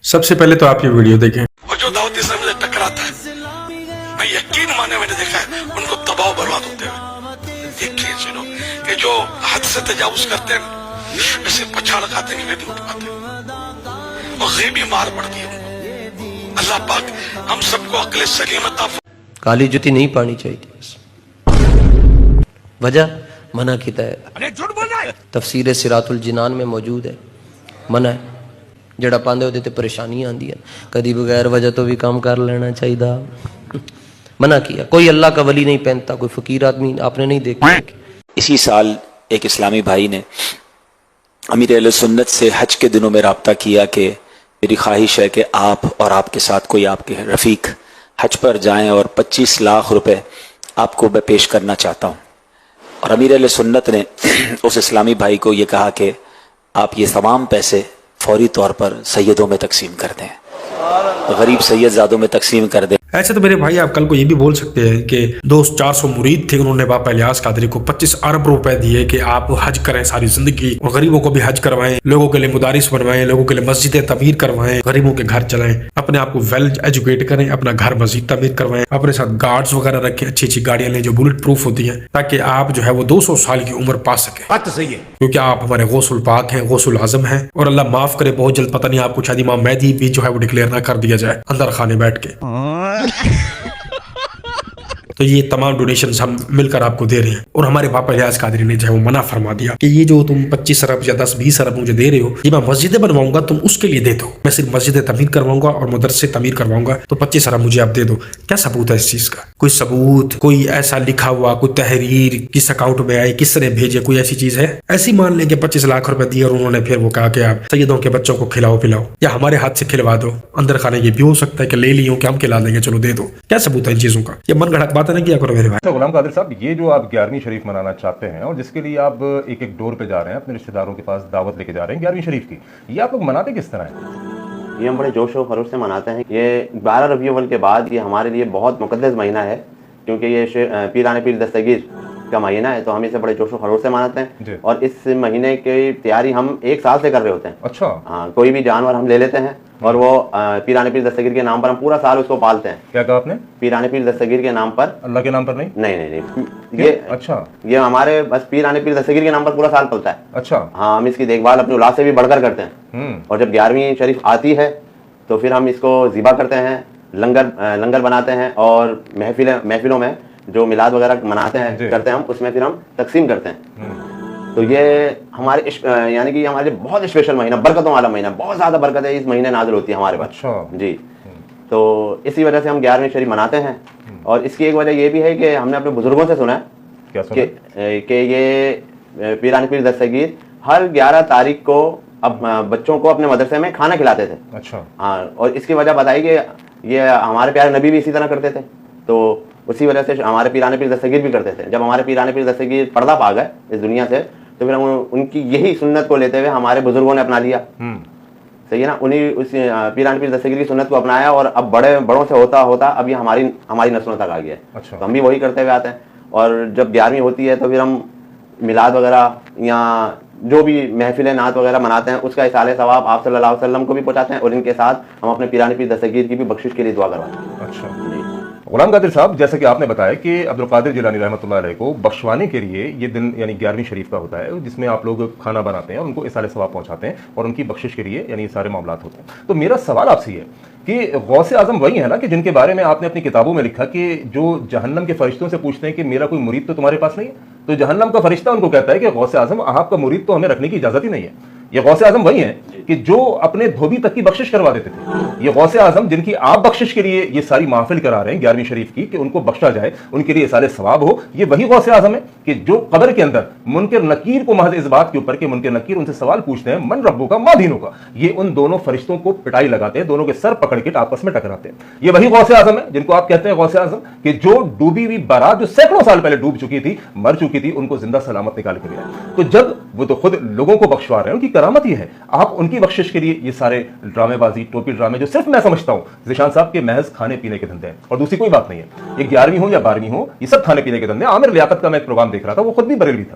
سب سے پہلے تو آپ یہ ویڈیو دیکھیں. اور جو دعوت اسلامی سے ٹکراتا ہے میں یقین مانے میں نے دیکھا ہے ان کو تباہ و برباد ہوتے ہوئے. دیکھیے سنو کہ جو حد سے تجاوز کرتے ہیں ایسے پچھاڑ کھاتے ہیں نہیں اٹھ پاتے اور غیبی مار پڑتی ہے ان کو. اللہ پاک ہم سب کو عقل سلیم عطا فرمائے. کالی جوتی نہیں پانی چاہیے تھی بس. وجہ منع کیتا ہے, تفسیر صراط الجنان میں موجود ہے, منع ہے. جڑا پاندے ہوتے تے پریشانیاں آندی ہیں, کدی بغیر وجہ تو بھی کام کر لینا چاہیے. منع کیا. کوئی اللہ کا ولی نہیں پہنتا, کوئی فقیر آدمی آپ نے نہیں دیکھا. اسی سال ایک اسلامی بھائی نے امیر اہل سنت سے حج کے دنوں میں رابطہ کیا کہ میری خواہش ہے کہ آپ اور آپ کے ساتھ کوئی آپ کے رفیق حج پر جائیں اور 25 لاکھ روپے آپ کو میں پیش کرنا چاہتا ہوں. اور امیر اہل سنت نے اس اسلامی بھائی کو یہ کہا کہ آپ یہ تمام پیسے فوری طور پر سیدوں میں تقسیم کر دیں, غریب سید زادوں میں تقسیم کر دیں. ایسے تو میرے بھائی آپ کل کو یہ بھی بول سکتے ہیں کہ 400 مرید تھے, انہوں نے باپا الیاس قادری کو 25 ارب روپے دیے کہ آپ حج کریں ساری زندگی اور غریبوں کو بھی حج کروائیں, لوگوں کے لیے مدارس بنوائیں, لوگوں کے لیے مسجدیں تعمیر کروائیں, غریبوں کے گھر چلائیں, اپنے آپ کو ویل ایجوکیٹ کریں, اپنا گھر مسجد تعمیر کروائیں, اپنے ساتھ گارڈز وغیرہ رکھیں, اچھی اچھی گاڑیاں لیں جو بلٹ پروف ہوتی ہیں تاکہ آپ جو ہے وہ 200 سال کی عمر پا سکیں. بات تو صحیح ہے, کیونکہ آپ ہمارے غوث الپاک ہیں, غوث العظم ہیں, اور اللہ معاف کرے بہت جلد پتہ نہیں آپ کو شاید امام مہدی بھی جو ہے وہ ڈکلیئر نہ کر دیا جائے اندر خانے بیٹھ کے. تو یہ تمام ڈونیشنز ہم مل کر آپ کو دے رہے ہیں. اور ہمارے باپا الیاس قادری نے جو ہے وہ منع فرما دیا کہ یہ جو تم 25 ارب یا 10-20 ارب مجھے دے رہے ہو یہ میں مسجدیں بنواؤں گا, تم اس کے لیے دے دو. میں صرف مسجدیں تعمیر کرواؤں گا اور مدرسے تعمیر کرواؤں گا, تو 25 ارب مجھے آپ دے دو. کیا ثبوت ہے اس چیز کا؟ کوئی ثبوت, کوئی ایسا لکھا ہوا, کوئی تحریر کس اکاؤنٹ میں آئی, کس نے بھیجے, کوئی ایسی چیز ہے؟ ایسی مان لیں کہ 25 لاکھ روپے دیے اور انہوں نے پھر وہ کہا کہ آپ سیدوں کے بچوں کو کھلاؤ پلاؤ یا ہمارے ہاتھ سے کھلوا دو. اندر خانے یہ بھی ہو سکتا ہے کہ لے لیوں کہ ہم کھلا دیں گے, چلو دے دو. کیا ثبوت ہے ان چیزوں کا؟ یہ من گھڑت باتیں نہ کیا کرو میرے بھائی. غلام قادر صاحب, یہ جو آپ 11ویں شریف منانا چاہتے ہیں اور جس کے لیے آپ ایک ایک ڈور پہ جا رہے ہیں, اپنے رشتہ داروں کے پاس دعوت لے کے جا رہے ہیں 11ویں شریف کی, یہ آپ لوگ مناتے کس طرح ہیں؟ یہ ہم بڑے جوش و خروش سے مناتے ہیں. یہ 12 ربیع الاول کے بعد یہ ہمارے لیے بہت مقدس مہینہ ہے, کیونکہ یہ پیران پیر دستگیر کا مہینہ ہے, تو ہم اسے بڑے جوش و خروش سے مناتے ہیں. اور اس مہینے کی تیاری ہم 1 سال سے کر رہے ہوتے ہیں. اچھا. ہاں, کوئی بھی جانور ہم لے لیتے ہیں اور وہ پیران پیر دستگیر کے نام پر ہم پورا سال اس کو پالتے ہیں. کیا کہا آپ نے؟ پیران پیر دستگیر کے نام پر. اللہ کے نام پر نہیں؟ نہیں. یہ اچھا, یہ ہمارے بس پیران پیر دستگیر کے نام پر پورا سال پلتا ہے. اچھا. ہاں, ہم اس کی دیکھ بھال اپنی اولاد سے بھی بڑھ کر کرتے ہیں. اور جب 11ویں شریف آتی ہے تو پھر ہم اس کو ذبح کرتے ہیں, لنگر بناتے ہیں, اور محفلوں میں جو میلاد وغیرہ مناتے ہیں کرتے ہیں ہم, اس میں پھر ہم تقسیم کرتے ہیں. تو یہ ہمارے یعنی کہ ہمارے لیے بہت اسپیشل مہینہ, برکتوں والا مہینہ, بہت زیادہ برکت ہے اس مہینے نازل ہوتی ہے ہمارے پاس. اچھا جی. تو اسی وجہ سے ہم 11ویں شریف مناتے ہیں. اور اس کی ایک وجہ یہ بھی ہے کہ ہم نے اپنے بزرگوں سے سنا ہے کہ یہ پیران پیر دستگیر ہر 11 تاریخ کو اب بچوں کو اپنے مدرسے میں کھانا کھلاتے تھے. اچھا. ہاں, اور اس کی وجہ بتائی کہ یہ ہمارے پیارے نبی بھی اسی طرح کرتے تھے, تو اسی وجہ سے ہمارے پیران پیر دستگیر بھی کرتے تھے. جب ہمارے پیران پیر دستگیر پردہ پا گئے اس دنیا سے, تو پھر ہم ان کی یہی سنت کو لیتے ہوئے ہمارے بزرگوں نے اپنا لیا. صحیح ہے نا, انہیں اس پیران پیر دستگیر کی سنت کو اپنایا, اور اب بڑوں سے ہوتا اب یہ ہماری نسلوں تک آ گیا ہے. تو ہم بھی وہی کرتے ہوئے آتے ہیں. اور جب 11ویں ہوتی ہے تو پھر ہم میلاد وغیرہ یا جو بھی محفل نعت وغیرہ مناتے ہیں اس کا اصالہ ثواب آپ صلی اللہ علیہ وسلم کو بھی پہنچاتے ہیں, اور ان کے ساتھ ہم اپنے پیران پیر دستگیر کی بھی بخشش کے لیے دعا کرواتے ہیں. اچھا. غلام قادر صاحب, جیسا کہ آپ نے بتایا کہ عبد القادر جیلانی رحمۃ اللہ علیہ کو بخشوانے کے لیے یہ دن یعنی 11ویں شریف کا ہوتا ہے, جس میں آپ لوگ کھانا بناتے ہیں اور ان کو اصالہ ثواب پہنچاتے ہیں, اور ان کی بخشش کے لیے یعنی یہ سارے معاملات ہوتے ہیں. تو میرا سوال آپ سے یہ ہے کہ غوث اعظم وہی ہے نا کہ جن کے بارے میں آپ نے اپنی کتابوں میں لکھا کہ جو جہنم کے فرشتوں سے پوچھتے ہیں کہ میرا کوئی مرید تو تمہارے پاس نہیں ہے, تو جہنم کا فرشتہ ان کو کہتا ہے کہ غوث اعظم آپ کا مرید تو ہمیں رکھنے کی اجازت ہی نہیں ہے. یہ غوث اعظم وہی ہیں کہ جو اپنے دھوبی تک کی بخشش کروا دیتے تھے. یہ غوث اعظم جن کی آپ بخشش کے لیے یہ ساری محفل کرا رہے ہیں 11ویں شریف کی کہ ان کو بخشا جائے, ان کے لیے اصالہ ثواب ہو, یہ وہی غوث اعظم ہے کہ جو قبر کے اندر منکر نکیر کو محض اس بات کے اوپر کہ منکر نکیر ان سے سوال پوچھتے ہیں من ربو کا ما دینوں کا, یہ ان دونوں فرشتوں کو پٹائی لگاتے ہیں, دونوں کے سر پکڑ کے آپس میں ٹکراتے ہیں. یہ وہی غوث اعظم ہے جن کو آپ کہتے ہیں غوث اعظم کہ جو ڈوبی ہوئی بارات جو سینکڑوں سال پہلے ڈوب چکی تھی, مر چکی تھی, ان کو زندہ سلامت نکال کے لیا. تو جب وہ تو خود لوگوں کو بخشوا رہے ہیں, ان کی کرامت یہ ہے, آپ ان کی بخشش کے لیے یہ سارے ڈرامے بازی ٹوپی ڈرامے جو صرف میں سمجھتا ہوں ذیشان صاحب کے محض کھانے پینے کے دھندے ہیں اور دوسری کوئی بات نہیں ہے. یہ 11ویں ہو یا 12ویں ہو, یہ سب کھانے پینے کے دھندے. عامر لیاقت کا میں ایک پروگرام دیکھ رہا تھا, وہ خود بھی بریلوی تھا,